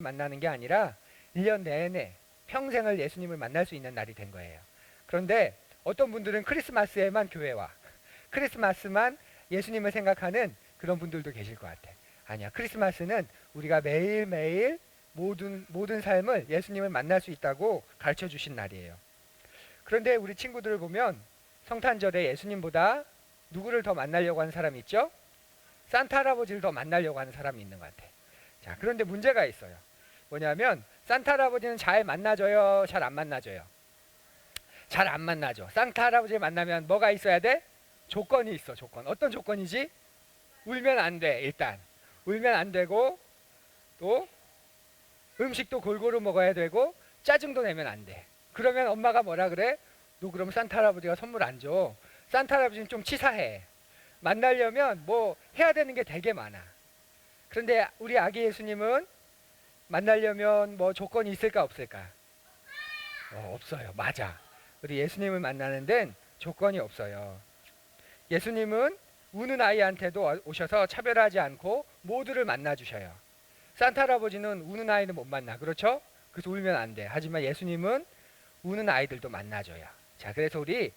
만나는 게 아니라 1년 내내 평생을 예수님을 만날 수 있는 날이 된 거예요. 그런데 어떤 분들은 크리스마스에만 교회 와. 크리스마스만 예수님을 생각하는 그런 분들도 계실 것 같아. 아니야. 크리스마스는 우리가 매일매일 모든 삶을 예수님을 만날 수 있다고 가르쳐 주신 날이에요. 그런데 우리 친구들을 보면 성탄절에 예수님보다 누구를 더 만나려고 하는 사람이 있죠? 산타 할아버지를 더 만나려고 하는 사람이 있는 것 같아. 자, 그런데 문제가 있어요. 뭐냐면 산타 할아버지는 잘 만나줘요? 잘 안 만나줘요? 잘 안 만나죠. 산타 할아버지를 만나면 뭐가 있어야 돼? 조건이 있어. 조건. 어떤 조건이지? 울면 안 돼. 일단 울면 안 되고, 또 음식도 골고루 먹어야 되고, 짜증도 내면 안 돼. 그러면 엄마가 뭐라 그래? 너 그럼 산타 할아버지가 선물 안 줘. 산타 할아버지는 좀 치사해. 만나려면 뭐 해야 되는 게 되게 많아. 그런데 우리 아기 예수님은 만나려면 뭐 조건이 있을까 없을까? 없어요. 맞아. 우리 예수님을 만나는 데는 조건이 없어요. 예수님은 우는 아이한테도 오셔서 차별하지 않고 모두를 만나주셔요. 산타 할아버지는 우는 아이는 못 만나. 그렇죠? 그래서 울면 안 돼. 하지만 예수님은 우는 아이들도 만나줘요. 자, 그래서 우리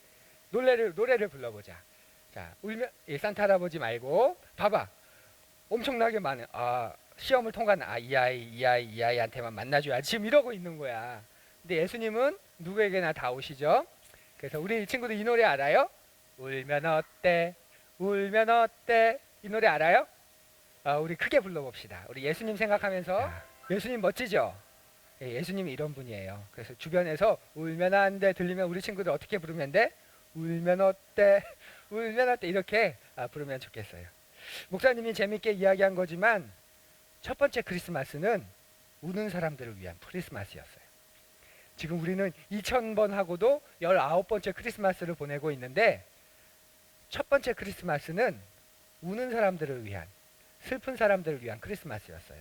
노래를 불러보자. 자, 울면 산타 할아버지 말고 봐봐. 엄청나게 많은 시험을 통과한 이 아이한테만 만나줘야 지금 이러고 있는 거야. 근데 예수님은 누구에게나 다 오시죠. 그래서 우리 친구들 이 노래 알아요? 울면 어때? 울면 어때? 이 노래 알아요? 우리 크게 불러봅시다. 우리 예수님 생각하면서. 예수님 멋지죠? 예수님이 이런 분이에요. 그래서 주변에서 울면 안 돼 들리면 우리 친구들 어떻게 부르면 돼? 울면 어때? 울면 어때? 이렇게 부르면 좋겠어요. 목사님이 재밌게 이야기한 거지만 첫 번째 크리스마스는 우는 사람들을 위한 크리스마스였어요. 지금 우리는 2000번 하고도 19번째 크리스마스를 보내고 있는데 첫 번째 크리스마스는 우는 사람들을 위한, 슬픈 사람들을 위한 크리스마스였어요.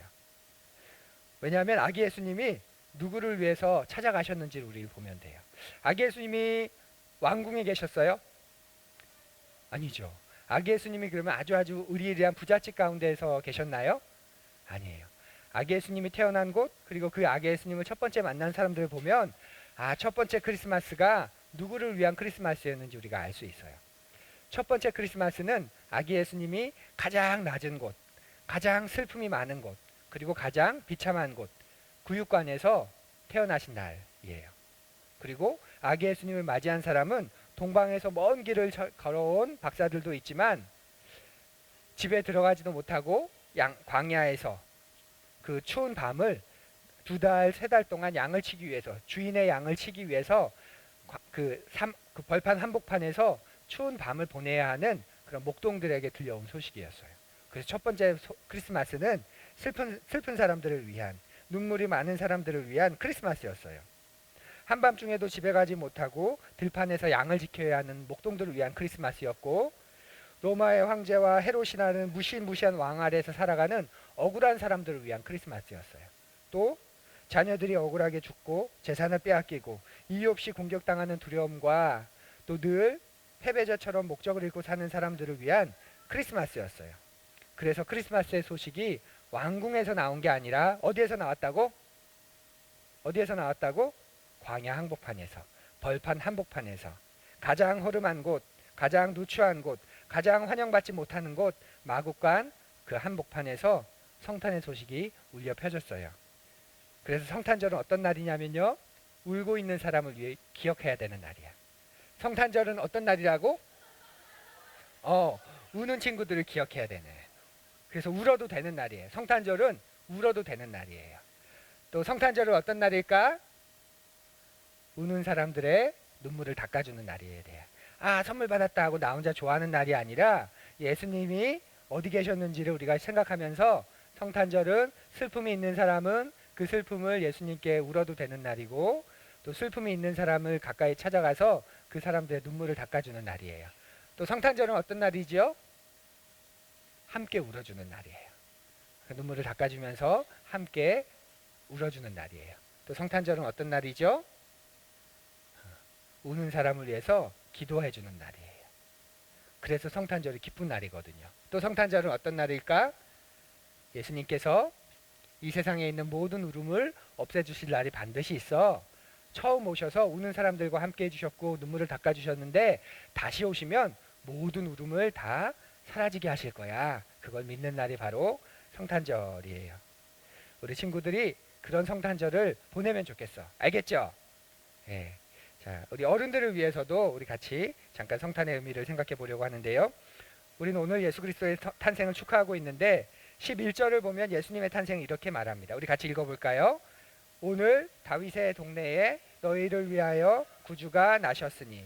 왜냐하면 아기 예수님이 누구를 위해서 찾아가셨는지를 우리 보면 돼요. 아기 예수님이 왕궁에 계셨어요? 아니죠. 아기 예수님이 그러면 아주 의리의리한 부잣집 가운데에서 계셨나요? 아니에요. 아기 예수님이 태어난 곳, 그리고 그 아기 예수님을 첫 번째 만난 사람들을 보면 첫 번째 크리스마스가 누구를 위한 크리스마스였는지 우리가 알 수 있어요. 첫 번째 크리스마스는 아기 예수님이 가장 낮은 곳, 가장 슬픔이 많은 곳, 그리고 가장 비참한 곳, 구육관에서 태어나신 날이에요. 그리고 아기 예수님을 맞이한 사람은 동방에서 먼 길을 걸어온 박사들도 있지만 집에 들어가지도 못하고 광야에서 그 추운 밤을 2달, 3달 동안 양을 치기 위해서, 주인의 양을 치기 위해서 그 벌판 한복판에서 추운 밤을 보내야 하는 그런 목동들에게 들려온 소식이었어요. 그래서 첫 번째 크리스마스는 슬픈 사람들을 위한, 눈물이 많은 사람들을 위한 크리스마스였어요. 한밤중에도 집에 가지 못하고 들판에서 양을 지켜야 하는 목동들을 위한 크리스마스였고, 로마의 황제와 헤롯이라는 무시무시한 왕 아래에서 살아가는 억울한 사람들을 위한 크리스마스였어요. 또 자녀들이 억울하게 죽고 재산을 빼앗기고 이유 없이 공격당하는 두려움과 또 늘 패배자처럼 목적을 잃고 사는 사람들을 위한 크리스마스였어요. 그래서 크리스마스의 소식이 왕궁에서 나온 게 아니라 어디에서 나왔다고? 어디에서 나왔다고? 광야 한복판에서, 벌판 한복판에서, 가장 허름한 곳, 가장 누추한 곳, 가장 환영받지 못하는 곳, 마국간 그 한복판에서 성탄의 소식이 울려 펴졌어요. 그래서 성탄절은 어떤 날이냐면요, 울고 있는 사람을 위해 기억해야 되는 날이야. 성탄절은 어떤 날이라고? 우는 친구들을 기억해야 되네. 그래서 울어도 되는 날이에요. 성탄절은 울어도 되는 날이에요. 또 성탄절은 어떤 날일까? 우는 사람들의 눈물을 닦아주는 날이어야 돼요. 선물 받았다 하고 나 혼자 좋아하는 날이 아니라 예수님이 어디 계셨는지를 우리가 생각하면서, 성탄절은 슬픔이 있는 사람은 그 슬픔을 예수님께 울어도 되는 날이고, 또 슬픔이 있는 사람을 가까이 찾아가서 그 사람들의 눈물을 닦아주는 날이에요. 또 성탄절은 어떤 날이죠? 함께 울어주는 날이에요. 그 눈물을 닦아주면서 함께 울어주는 날이에요. 또 성탄절은 어떤 날이죠? 우는 사람을 위해서 기도해주는 날이에요. 그래서 성탄절이 기쁜 날이거든요. 또 성탄절은 어떤 날일까? 예수님께서 이 세상에 있는 모든 울음을 없애주실 날이 반드시 있어. 처음 오셔서 우는 사람들과 함께 해주셨고 눈물을 닦아주셨는데 다시 오시면 모든 울음을 다 사라지게 하실 거야. 그걸 믿는 날이 바로 성탄절이에요. 우리 친구들이 그런 성탄절을 보내면 좋겠어. 알겠죠? 예. 자, 우리 어른들을 위해서도 우리 같이 잠깐 성탄의 의미를 생각해 보려고 하는데요. 우리는 오늘 예수 그리스도의 탄생을 축하하고 있는데 11절을 보면 예수님의 탄생을 이렇게 말합니다. 우리 같이 읽어볼까요? 오늘 다윗의 동네에 너희를 위하여 구주가 나셨으니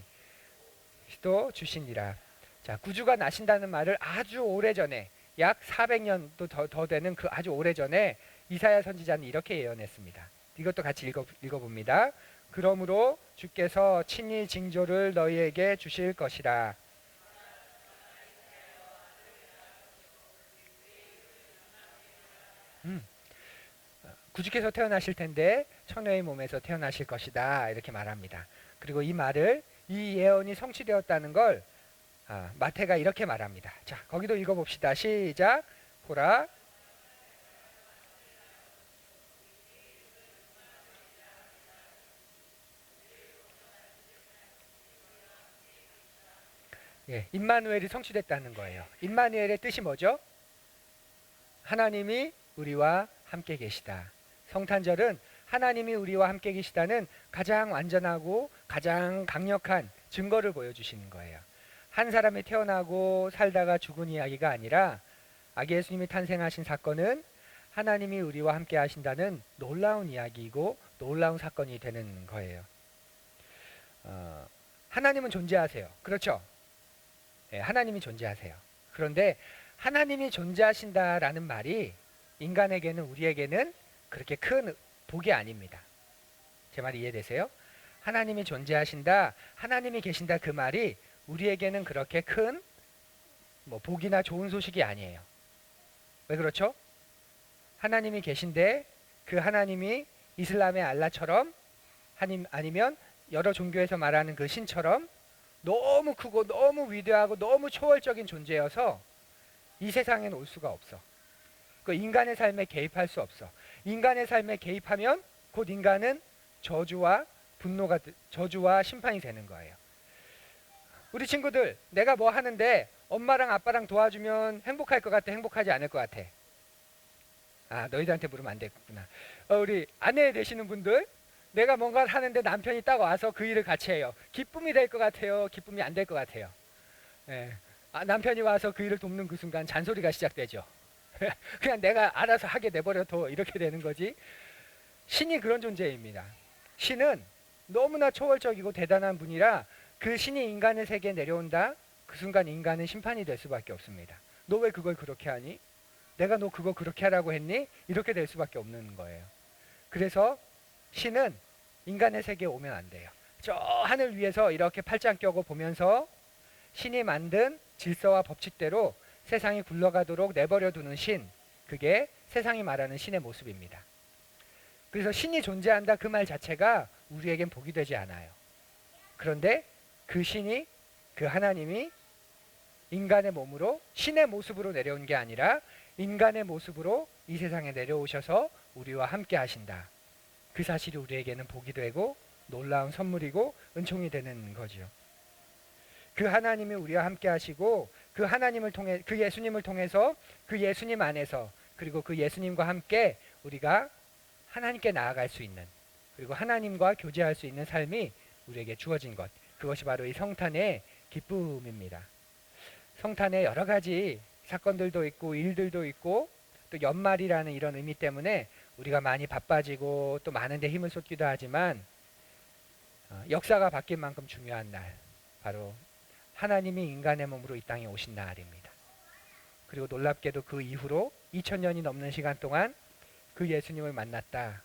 또 주시니라. 자, 구주가 나신다는 말을 아주 오래전에 약 400년도 더 되는 그 아주 오래전에 이사야 선지자는 이렇게 예언했습니다. 이것도 같이 읽어봅니다. 그러므로 주께서 친히 징조를 너희에게 주실 것이라. 구주께서 태어나실 텐데 처녀의 몸에서 태어나실 것이다 이렇게 말합니다. 그리고 이 말을 이 예언이 성취되었다는 걸 마태가 이렇게 말합니다. 자, 거기도 읽어봅시다. 시작. 보라. 예, 임마누엘이 성취됐다는 거예요. 임마누엘의 뜻이 뭐죠? 하나님이 우리와 함께 계시다. 성탄절은 하나님이 우리와 함께 계시다는 가장 완전하고 가장 강력한 증거를 보여주시는 거예요. 한 사람이 태어나고 살다가 죽은 이야기가 아니라 아기 예수님이 탄생하신 사건은 하나님이 우리와 함께 하신다는 놀라운 이야기이고 놀라운 사건이 되는 거예요. 하나님은 존재하세요. 그렇죠? 네, 하나님이 존재하세요. 그런데 하나님이 존재하신다라는 말이 인간에게는 우리에게는 그렇게 큰 복이 아닙니다. 제 말이 이해되세요? 하나님이 존재하신다, 하나님이 계신다 그 말이 우리에게는 그렇게 큰 복이나 좋은 소식이 아니에요. 왜 그렇죠? 하나님이 계신데 그 하나님이 이슬람의 알라처럼 아니면 여러 종교에서 말하는 그 신처럼 너무 크고 너무 위대하고 너무 초월적인 존재여서 이 세상에는 올 수가 없어. 그 인간의 삶에 개입할 수 없어. 인간의 삶에 개입하면 곧 인간은 저주와 심판이 되는 거예요. 우리 친구들, 내가 뭐 하는데 엄마랑 아빠랑 도와주면 행복할 것 같아? 행복하지 않을 것 같아? 너희들한테 물으면 안 되겠구나. 우리 아내 되시는 분들, 내가 뭔가를 하는데 남편이 딱 와서 그 일을 같이 해요. 기쁨이 될 것 같아요? 기쁨이 안 될 것 같아요? 예. 남편이 와서 그 일을 돕는 그 순간 잔소리가 시작되죠. 그냥 내가 알아서 하게 내버려둬 이렇게 되는 거지. 신이 그런 존재입니다. 신은 너무나 초월적이고 대단한 분이라 그 신이 인간의 세계에 내려온다. 그 순간 인간은 심판이 될 수밖에 없습니다. 너 왜 그걸 그렇게 하니? 내가 너 그거 그렇게 하라고 했니? 이렇게 될 수밖에 없는 거예요. 그래서 신은 인간의 세계에 오면 안 돼요. 저 하늘 위에서 이렇게 팔짱 껴고 보면서 신이 만든 질서와 법칙대로 세상이 굴러가도록 내버려 두는 신, 그게 세상이 말하는 신의 모습입니다. 그래서 신이 존재한다 그 말 자체가 우리에겐 복이 되지 않아요. 그런데 그 신이, 그 하나님이 인간의 몸으로 신의 모습으로 내려온 게 아니라 인간의 모습으로 이 세상에 내려오셔서 우리와 함께 하신다. 그 사실이 우리에게는 복이 되고 놀라운 선물이고 은총이 되는 거죠. 그 하나님이 우리와 함께 하시고 그 하나님을 통해, 그 예수님을 통해서 그 예수님 안에서 그리고 그 예수님과 함께 우리가 하나님께 나아갈 수 있는, 그리고 하나님과 교제할 수 있는 삶이 우리에게 주어진 것, 그것이 바로 이 성탄의 기쁨입니다. 성탄에 여러 가지 사건들도 있고 일들도 있고 또 연말이라는 이런 의미 때문에 우리가 많이 바빠지고 또 많은 데 힘을 쏟기도 하지만 역사가 바뀐 만큼 중요한 날, 바로 하나님이 인간의 몸으로 이 땅에 오신 날입니다. 그리고 놀랍게도 그 이후로 2000년이 넘는 시간 동안 그 예수님을 만났다.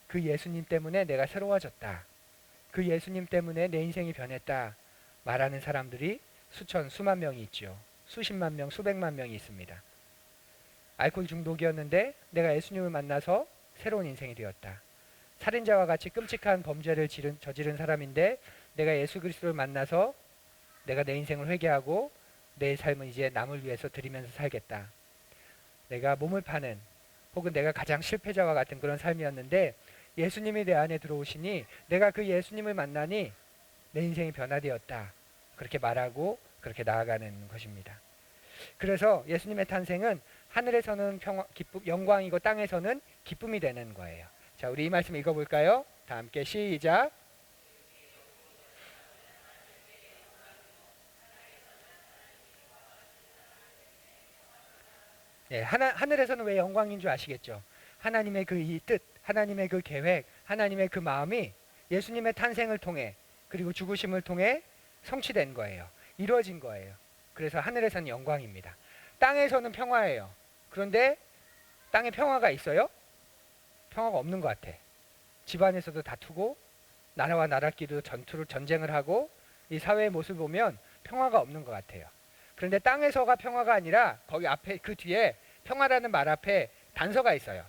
그 예수님 때문에 내가 새로워졌다. 그 예수님 때문에 내 인생이 변했다. 말하는 사람들이 수천, 수만 명이 있죠. 수십만 명, 수백만 명이 있습니다. 알코올 중독이었는데 내가 예수님을 만나서 새로운 인생이 되었다. 살인자와 같이 끔찍한 범죄를 저지른 사람인데 내가 예수 그리스도를 만나서 내가 내 인생을 회개하고 내 삶은 이제 남을 위해서 드리면서 살겠다. 내가 몸을 파는 혹은 내가 가장 실패자와 같은 그런 삶이었는데 예수님이 내 안에 들어오시니 내가 그 예수님을 만나니 내 인생이 변화되었다. 그렇게 말하고 그렇게 나아가는 것입니다. 그래서 예수님의 탄생은 하늘에서는 영광이고 땅에서는 기쁨이 되는 거예요. 자, 우리 이 말씀 읽어볼까요? 다 함께 시작. 예, 하늘에서는 왜 영광인 줄 아시겠죠? 하나님의 그 이 뜻, 하나님의 그 계획, 하나님의 그 마음이 예수님의 탄생을 통해 그리고 죽으심을 통해 성취된 거예요. 이루어진 거예요. 그래서 하늘에서는 영광입니다. 땅에서는 평화예요. 그런데 땅에 평화가 있어요? 평화가 없는 것 같아. 집안에서도 다투고 나라와 나라끼리도 전쟁을 하고 이 사회의 모습을 보면 평화가 없는 것 같아요. 그런데 땅에서가 평화가 아니라 거기 앞에 그 뒤에 평화라는 말 앞에 단서가 있어요.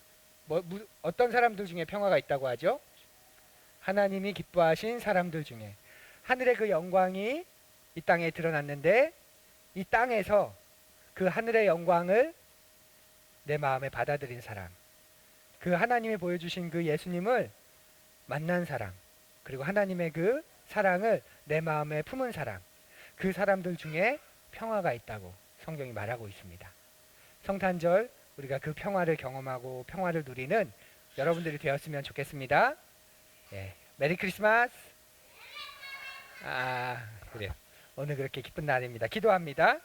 어떤 사람들 중에 평화가 있다고 하죠? 하나님이 기뻐하신 사람들 중에 하늘의 그 영광이 이 땅에 드러났는데 이 땅에서 그 하늘의 영광을 내 마음에 받아들인 사람, 그 하나님이 보여주신 그 예수님을 만난 사람, 그리고 하나님의 그 사랑을 내 마음에 품은 사람, 그 사람들 중에 평화가 있다고 성경이 말하고 있습니다. 성탄절 우리가 그 평화를 경험하고 평화를 누리는 여러분들이 되었으면 좋겠습니다. 예, 메리 크리스마스. 그래요. 오늘 그렇게 기쁜 날입니다. 기도합니다.